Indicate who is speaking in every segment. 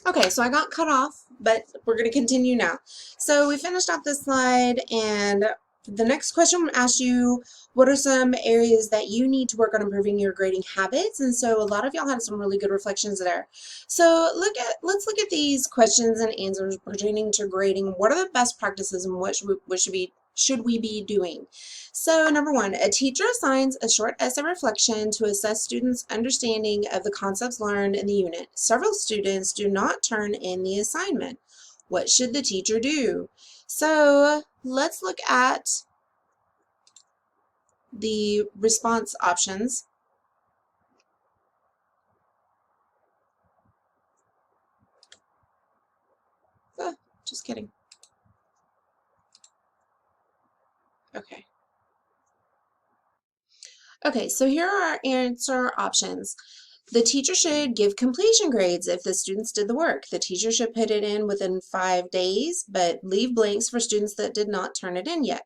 Speaker 1: Okay, so I got cut off, but we're going to continue now. So we finished off this slide, and the next question asks you, what are some areas that you need to work on improving your grading habits? And so a lot of y'all had some really good reflections there. So let's look at these questions and answers pertaining to grading. What are the best practices and what should we be doing? So number one, a teacher assigns a short essay reflection to assess students' understanding of the concepts learned in the unit. Several students do not turn in the assignment. What should the teacher do? So let's look at the response options. Oh, just kidding. Okay. Okay, so here are our answer options. The teacher should give completion grades if the students did the work. The teacher should put it in within 5 days, but leave blanks for students that did not turn it in yet.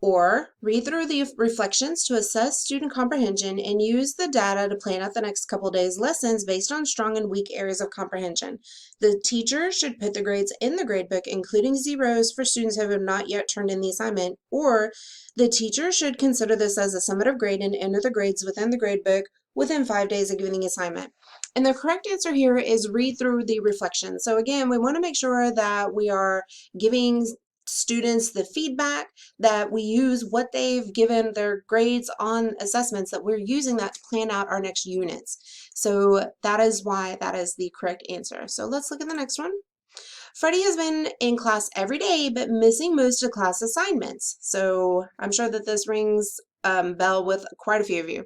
Speaker 1: Or read through the reflections to assess student comprehension and use the data to plan out the next couple days' lessons based on strong and weak areas of comprehension. The teacher should put the grades in the gradebook, including zeros for students who have not yet turned in the assignment, or the teacher should consider this as a summative grade and enter the grades within the gradebook within 5 days of giving the assignment. And the correct answer here is read through the reflection. So again, we want to make sure that we are giving students the feedback, that we use what they've given their grades on assessments, that we're using that to plan out our next units. So that is why that is the correct answer. So let's look at the next one. Freddie has been in class every day, but missing most of class assignments. So I'm sure that this rings bell with quite a few of you.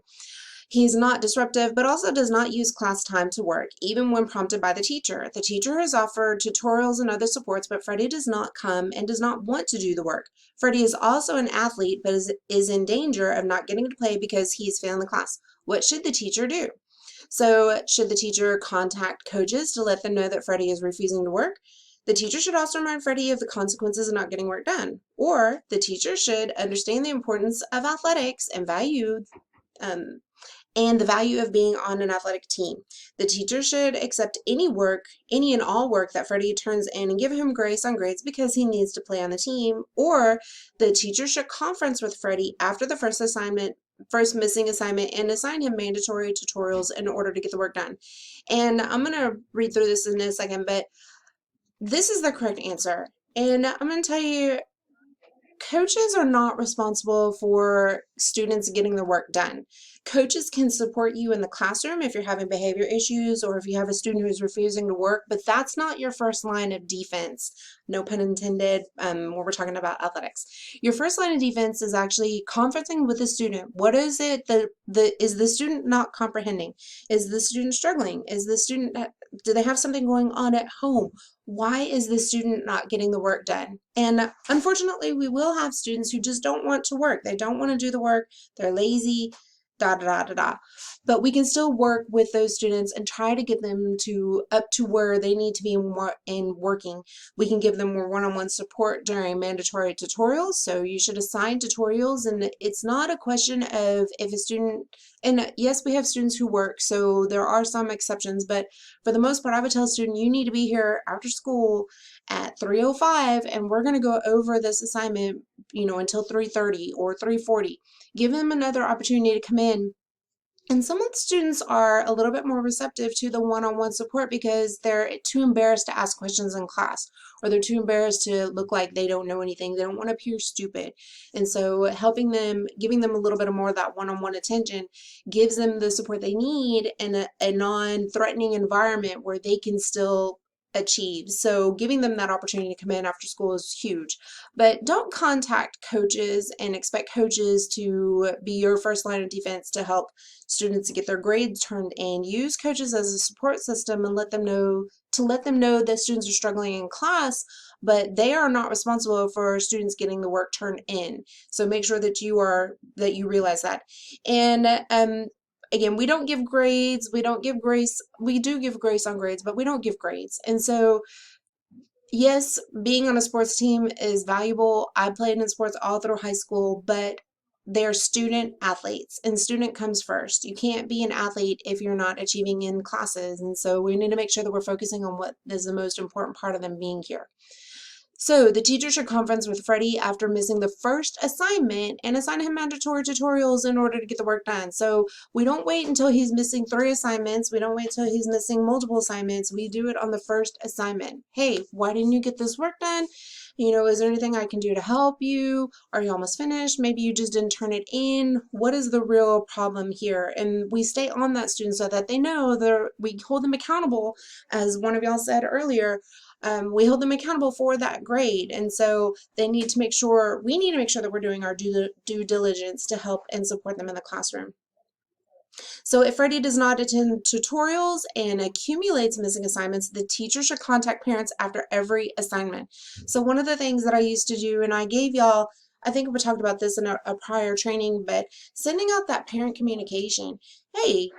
Speaker 1: He's not disruptive, but also does not use class time to work, even when prompted by the teacher. The teacher has offered tutorials and other supports, but Freddie does not come and does not want to do the work. Freddie is also an athlete, but is in danger of not getting to play because he's failing the class. What should the teacher do? So should the teacher contact coaches to let them know that Freddie is refusing to work? The teacher should also remind Freddie of the consequences of not getting work done. Or the teacher should understand the importance of athletics and the value of being on an athletic team. The teacher should accept any and all work that Freddie turns in and give him grace on grades because he needs to play on the team. Or the teacher should conference with Freddie after the first missing assignment and assign him mandatory tutorials in order to get the work done. And I'm going to read through this in a second, but this is the correct answer. And I'm going to tell you, coaches are not responsible for students getting their work done. Coaches can support you in the classroom if you're having behavior issues or if you have a student who's refusing to work, but that's not your first line of defense. No pun intended, when we're talking about athletics. Your first line of defense is actually conferencing with the student. What is it that is the student not comprehending? Is the student struggling? Do they have something going on at home? Why is the student not getting the work done? And unfortunately, we will have students who just don't want to work. They don't want to do the work. They're lazy, da da da da da. But we can still work with those students and try to get them up to where they need to be in working. We can give them more one-on-one support during mandatory tutorials. So you should assign tutorials, and it's not a question of if a student, and yes, we have students who work, so there are some exceptions, but for the most part, I would tell a student, you need to be here after school at 3:05, and we're going to go over this assignment, until 3:30 or 3:40. Give them another opportunity to come in. And some of the students are a little bit more receptive to the one-on-one support because they're too embarrassed to ask questions in class, or they're too embarrassed to look like they don't know anything. They don't want to appear stupid. And so helping them, giving them a little bit more of that one-on-one attention gives them the support they need in a non-threatening environment where they can still achieve. So giving them that opportunity to come in after school is huge. But don't contact coaches and expect coaches to be your first line of defense to help students to get their grades turned in. Use coaches as a support system and let them know that students are struggling in class, but they are not responsible for students getting the work turned in. So make sure that you realize that. And again, we don't give grades, we don't give grace. We do give grace on grades, but we don't give grades. And so yes, being on a sports team is valuable. I played in sports all through high school, but they're student athletes, and student comes first. You can't be an athlete if you're not achieving in classes. And so we need to make sure that we're focusing on what is the most important part of them being here. So the teacher should conference with Freddie after missing the first assignment and assign him mandatory tutorials in order to get the work done. So we don't wait until he's missing 3 assignments. We don't wait until he's missing multiple assignments. We do it on the first assignment. Hey, why didn't you get this work done? Is there anything I can do to help you? Are you almost finished? Maybe you just didn't turn it in. What is the real problem here? And we stay on that student so that they know that we hold them accountable, as one of y'all said earlier. We hold them accountable for that grade, and so we need to make sure that we're doing our due diligence to help and support them in the classroom. So if Freddie does not attend tutorials and accumulates missing assignments, the teacher should contact parents after every assignment. So one of the things that I used to do, and I gave y'all, I think we talked about this in a prior training, but sending out that parent communication. Hey,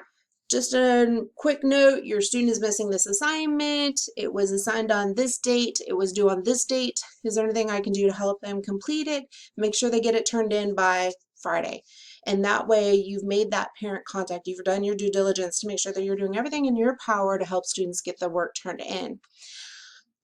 Speaker 1: just a quick note, your student is missing this assignment. It was assigned on this date. It was due on this date. Is there anything I can do to help them complete it? Make sure they get it turned in by Friday. And that way you've made that parent contact. You've done your due diligence to make sure that you're doing everything in your power to help students get the work turned in.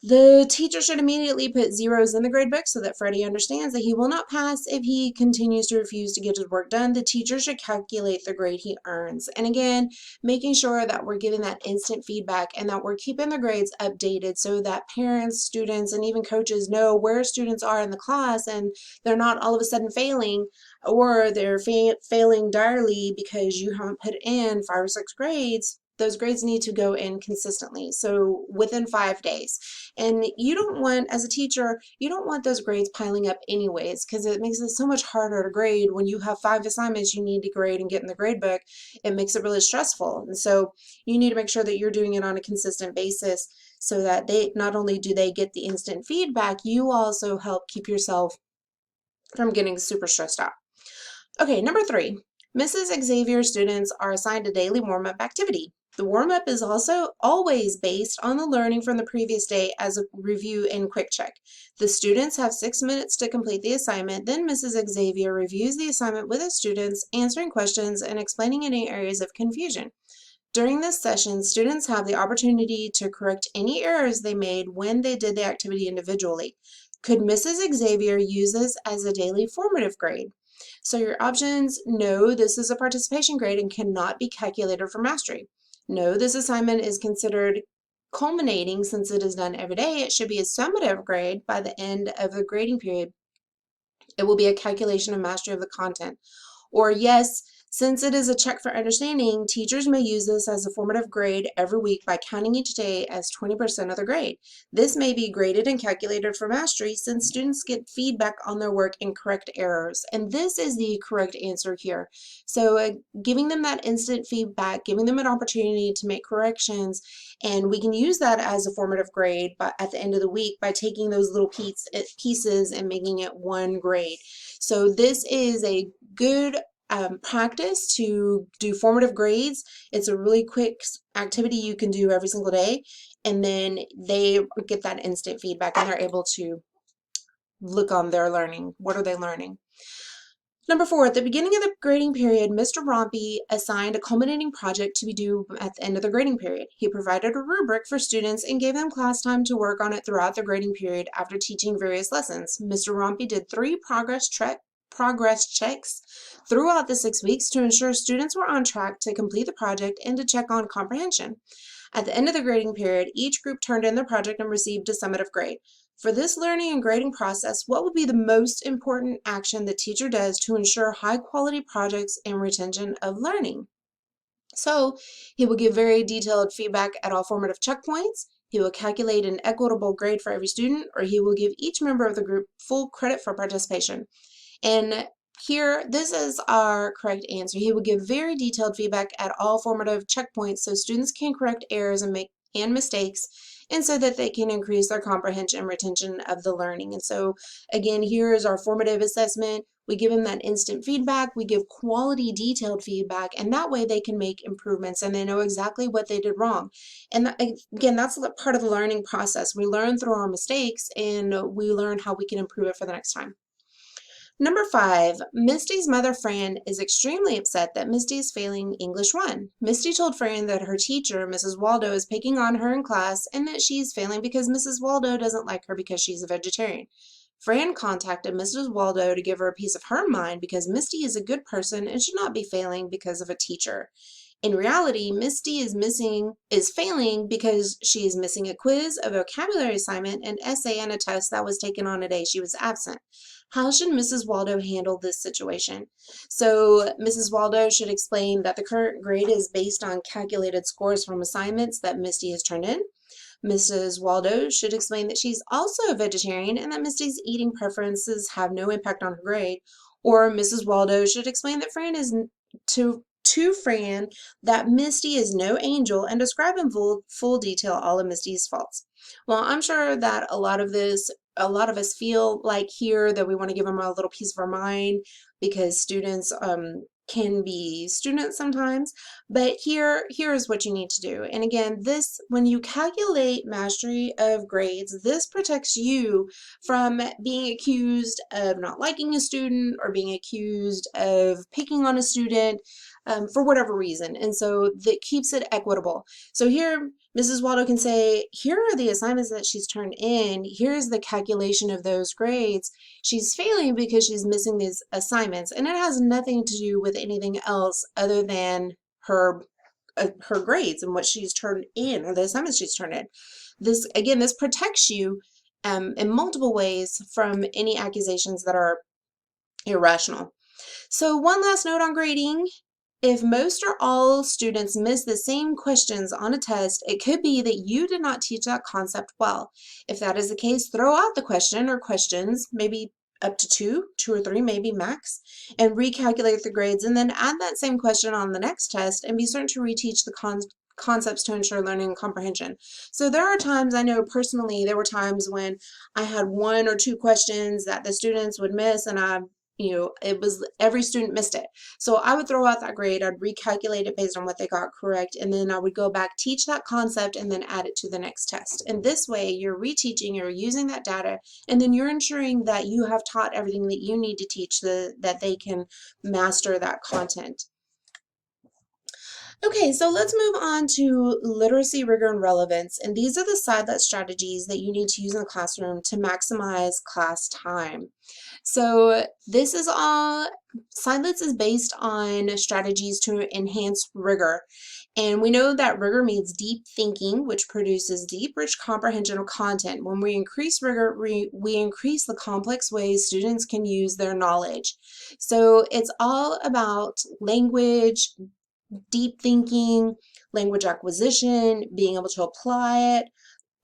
Speaker 1: The teacher should immediately put zeros in the grade book so that Freddie understands that he will not pass if he continues to refuse to get his work done. The teacher should calculate the grade he earns. And again, making sure that we're giving that instant feedback and that we're keeping the grades updated so that parents, students, and even coaches know where students are in the class, and they're not all of a sudden failing, or they're failing direly because you haven't put in 5 or 6 grades. Those grades need to go in consistently, so within 5 days. And you don't want, as a teacher, you don't want those grades piling up anyways, because it makes it so much harder to grade when you have 5 assignments you need to grade and get in the grade book. It makes it really stressful. And so you need to make sure that you're doing it on a consistent basis so that they not only do they get the instant feedback, you also help keep yourself from getting super stressed out. Okay, number 3, Mrs. Xavier students are assigned a daily warm-up activity. The warm-up is also always based on the learning from the previous day as a review and quick check. The students have 6 minutes to complete the assignment. Then Mrs. Xavier reviews the assignment with the students, answering questions and explaining any areas of confusion. During this session, students have the opportunity to correct any errors they made when they did the activity individually. Could Mrs. Xavier use this as a daily formative grade? So your options: no, this is a participation grade and cannot be calculated for mastery. No, this assignment is considered culminating since it is done every day. It should be a summative grade by the end of the grading period. It will be a calculation of mastery of the content. Or yes, since it is a check for understanding, teachers may use this as a formative grade every week by counting each day as 20% of the grade. This may be graded and calculated for mastery since students get feedback on their work and correct errors. And this is the correct answer here. So giving them that instant feedback, giving them an opportunity to make corrections, and we can use that as a formative grade but at the end of the week by taking those little pieces and making it one grade. So this is a good practice to do formative grades. It's a really quick activity you can do every single day, and then they get that instant feedback and they're able to look on their learning. What are they learning? Number 4, at the beginning of the grading period, Mr. Rompy assigned a culminating project to be due at the end of the grading period. He provided a rubric for students and gave them class time to work on it throughout the grading period after teaching various lessons. Mr. Rompy did 3 progress checks throughout the 6 weeks to ensure students were on track to complete the project and to check on comprehension. At the end of the grading period, each group turned in their project and received a summative grade. For this learning and grading process, what would be the most important action the teacher does to ensure high-quality projects and retention of learning? So, he will give very detailed feedback at all formative checkpoints. He will calculate an equitable grade for every student, or he will give each member of the group full credit for participation. And here, this is our correct answer. He will give very detailed feedback at all formative checkpoints so students can correct errors and mistakes, and so that they can increase their comprehension and retention of the learning. And so again, here is our formative assessment. We give them that instant feedback. We give quality detailed feedback, and that way they can make improvements and they know exactly what they did wrong. And again, that's part of the learning process. We learn through our mistakes and we learn how we can improve it for the next time. Number 5, Misty's mother, Fran, is extremely upset that Misty is failing English 1. Misty told Fran that her teacher, Mrs. Waldo, is picking on her in class and that she's failing because Mrs. Waldo doesn't like her because she's a vegetarian. Fran contacted Mrs. Waldo to give her a piece of her mind because Misty is a good person and should not be failing because of a teacher. In reality, Misty is failing because she is missing a quiz, a vocabulary assignment, an essay, and a test that was taken on a day she was absent. How should Mrs. Waldo handle this situation? So Mrs. Waldo should explain that the current grade is based on calculated scores from assignments that Misty has turned in. Mrs. Waldo should explain that she's also a vegetarian and that Misty's eating preferences have no impact on her grade. Or Mrs. Waldo should explain that to Fran that Misty is no angel and describe in full detail all of Misty's faults. Well, I'm sure that a lot of us feel like here that we want to give them a little piece of our mind because students can be students sometimes, but here is what you need to do. And again, this, when you calculate mastery of grades, this protects you from being accused of not liking a student or being accused of picking on a student for whatever reason. And so that keeps it equitable. So here, Mrs. Waldo can say, here are the assignments that she's turned in. Here's the calculation of those grades. She's failing because she's missing these assignments, and it has nothing to do with anything else other than her grades and what she's turned in, or the assignments she's turned in. This, again, this protects you in multiple ways from any accusations that are irrational. So one last note on grading. If most or all students miss the same questions on a test, it could be that you did not teach that concept well. If that is the case, throw out the question or questions, maybe up to two or three, maybe max, and recalculate the grades, and then add that same question on the next test and be certain to reteach the concepts to ensure learning and comprehension. So there are times, I know personally, there were times when I had one or two questions that the students would miss, and it was every student missed it. So I would throw out that grade, I'd recalculate it based on what they got correct, and then I would go back, teach that concept, and then add it to the next test. And this way, you're reteaching, you're using that data, and then you're ensuring that you have taught everything that you need to teach, that they can master that content. Okay, so let's move on to literacy, rigor, and relevance. And these are the Seidlitz strategies that you need to use in the classroom to maximize class time. So this is all, Seidlitz is based on strategies to enhance rigor. And we know that rigor means deep thinking, which produces deep, rich comprehension of content. When we increase rigor, we increase the complex ways students can use their knowledge. So it's all about language, deep thinking, language acquisition, being able to apply it,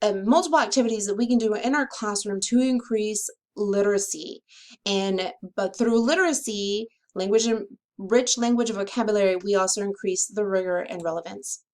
Speaker 1: and multiple activities that we can do in our classroom to increase literacy. But through literacy, language and rich language vocabulary, we also increase the rigor and relevance.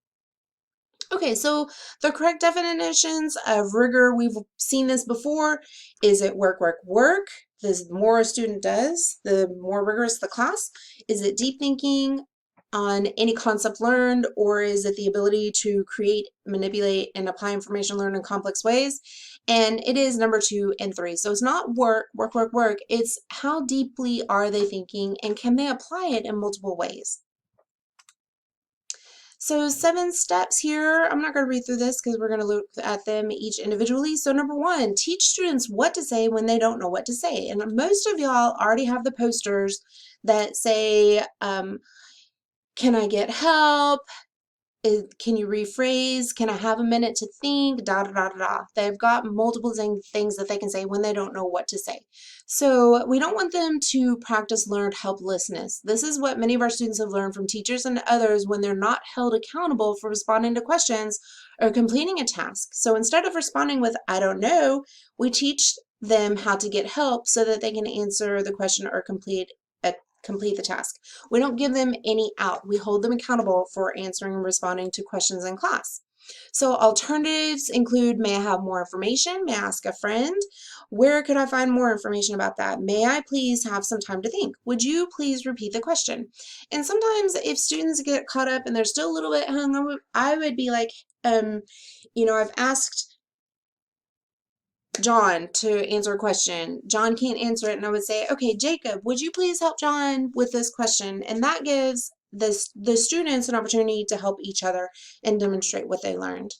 Speaker 1: Okay, so the correct definitions of rigor, we've seen this before. Is it work, work, work? The more a student does, the more rigorous the class. Is it deep thinking on any concept learned, or is it the ability to create, manipulate, and apply information learned in complex ways? And it is number 2 and 3. So it's not work, work, work, work. It's how deeply are they thinking, and can they apply it in multiple ways? So 7 steps here. I'm not going to read through this because we're going to look at them each individually. So number 1, teach students what to say when they don't know what to say. And most of y'all already have the posters that say, can I get help? Can you rephrase? Can I have a minute to think? Da da da da da. They've got multiple things that they can say when they don't know what to say. So we don't want them to practice learned helplessness. This is what many of our students have learned from teachers and others when they're not held accountable for responding to questions or completing a task. So instead of responding with, I don't know, we teach them how to get help so that they can answer the question or complete the task. We don't give them any out. We hold them accountable for answering and responding to questions in class. So alternatives include, may I have more information? May I ask a friend? Where could I find more information about that? May I please have some time to think? Would you please repeat the question? And sometimes if students get caught up and they're still a little bit hung, I would be like, I've asked John to answer a question. John can't answer it, and I would say, okay, Jacob, would you please help John with this question? And that gives the students an opportunity to help each other and demonstrate what they learned.